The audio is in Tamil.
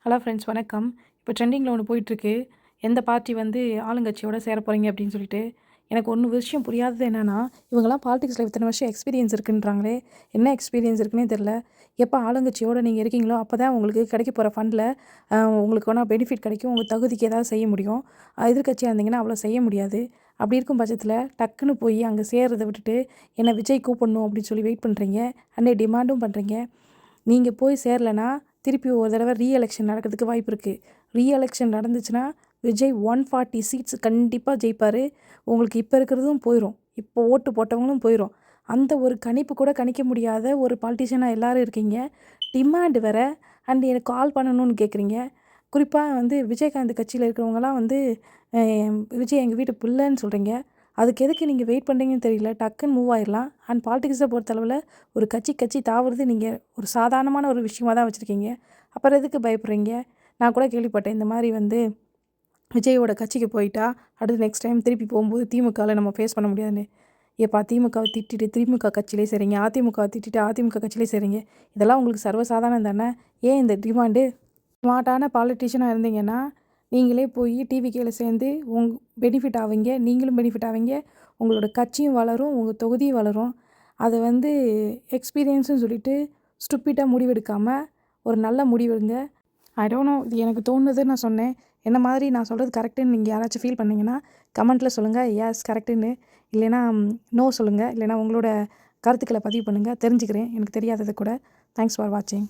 ஹலோ ஃப்ரெண்ட்ஸ் வணக்கம். இப்போ ட்ரெண்டிங்கில ஒண்ணு போயிட்டுருக்கு. எந்த பார்ட்டி வந்து ஆளுங்கட்சியோட சேர போறீங்க அப்படின்னு சொல்லிட்டு. எனக்கு ஒண்ணு விஷயம் புரியாதது என்னன்னா, இவங்கலாம் பாலிடிக்ஸ்ல இத்தன வருஷம் எக்ஸ்பீரியன்ஸ் இருக்குன்றாங்களே, என்ன எக்ஸ்பீரியன்ஸ் இருக்குன்னே தெரியல. எப்ப ஆளுங்கட்சியோட நீங்க இருக்கீங்களோ, அப்பதான் உங்களுக்கு கிடைக்க போற ஃபண்ட்ல உங்களுக்கு வேணா பெனிஃபிட் கிடைக்கும். உங்க தகுதிக்கு ஏதாவது செய்ய முடியும். எதிர்க்கட்சியா இருந்தீங்கன்னா அவ்வளோ செய்ய முடியாது. அப்படி இருக்கும் பட்சத்தில டக்குன்னு போய் அங்க சேர்றத விட்டுட்டு, என்ன விஜய் கூப்பிடணும் அப்படின்னு சொல்லி வெயிட் பண்றீங்க. அன்னைய டிமாண்டும் பண்றீங்க. நீங்க போய் சேரலன்னா, திருப்பி ஒரு தடவ எலெக்ஷன் நடக்கிறதுக்கு வாய்ப்பு இருக்கு. எலெக்ஷன் நடந்துச்சுன்னா, விஜய் 140 சீட்ஸ் கண்டிப்பா ஜெயிப்பாரு. உங்களுக்கு இப்ப இருக்கிறதும் போயிரும். இப்போ ஓட்டு போட்டவங்களும் போயிரும். அந்த ஒரு கணிப்பு கூட கணிக்க முடியாத ஒரு பாலிட்டிஷியனா எல்லாரும் இருக்கீங்க. டிமாண்ட் வேற எனக்கு கால் பண்ணணும்னு கேட்குறீங்க. குறிப்பா வந்து விஜயகாந்த் கட்சியில இருக்கிறவங்கலாம் வந்து அ விஜய் எங்க வீட்டு பிள்ளன்னு சொல்றீங்க. அதுக்கு எதுக்கு நீங்க வெயிட் பண்றீங்கன்னு தெரியல. டக்குன்னு மூவ் ஆயிரலாம். பாலிடிக்ஸ பொறுத்தளவுல ஒரு கட்சி தாவுறது நீங்க ஒரு சாதாரணமான ஒரு விஷயமா தான் வச்சுருக்கீங்க. அப்புறம் எதுக்கு பயப்படுறீங்க? நான் கூட கேள்விப்பட்டேன். இந்த மாரி வந்து விஜயோட கட்சிக்கு போயிட்டா, அடுத்து நெக்ஸ்ட் டைம் திருப்பி போம்போது திமுகல நம்ம ஃபேஸ் பண்ண முடியாதுன்னு. ஏப்பா திமுகவ திட்டிட்டு திமுக கட்சியிலே சேருங்க. அதிமுகவ திட்டிட்டு அதிமுக கட்சியிலே சேருங்க. இதெல்லாம் உங்களுக்கு சர்வசாதாரணம் தானே? ஏன் இந்த டிமாண்டு? ஸ்மார்ட்டான பாலிட்டிஷியனா இருந்தீங்கன்னா, நீங்களே போய் டிவிகேல சேர்ந்து பெனிஃபிட் ஆவீங்க. நீங்களும் பெனிஃபிட் ஆவீங்க. உங்களோட கட்சியும் வளரும். உங்க தொகுதியும் வளரும். அத வந்து எக்ஸ்பீரியன்ஸ்ன்னு சொல்லிட்டு ஸ்டூப்பிட்டா முடிவெடுக்காம, ஒரு நல்ல முடிவெடுங்க. I don't know. இது எனக்கு தோணுது நான் சொன்னேன். என்ன மாதிரி நான் சொல்கிறது கரெக்ட்டுன்னு நீங்க யாராச்சும் ஃபீல் பண்ணீங்கன்னா, கமெண்ட்ல சொல்லுங்க. எஸ் கரெக்ட்டுன்னு. இல்லைன்னா நோ சொல்லுங்க. இல்லைன்னா உங்களோட கருத்துக்கள பதிவு பண்ணுங்க. தெரிஞ்சுக்கிறேன். எனக்கு தெரியாதது கூட. தேங்க்ஸ் ஃபார் வாட்சிங்.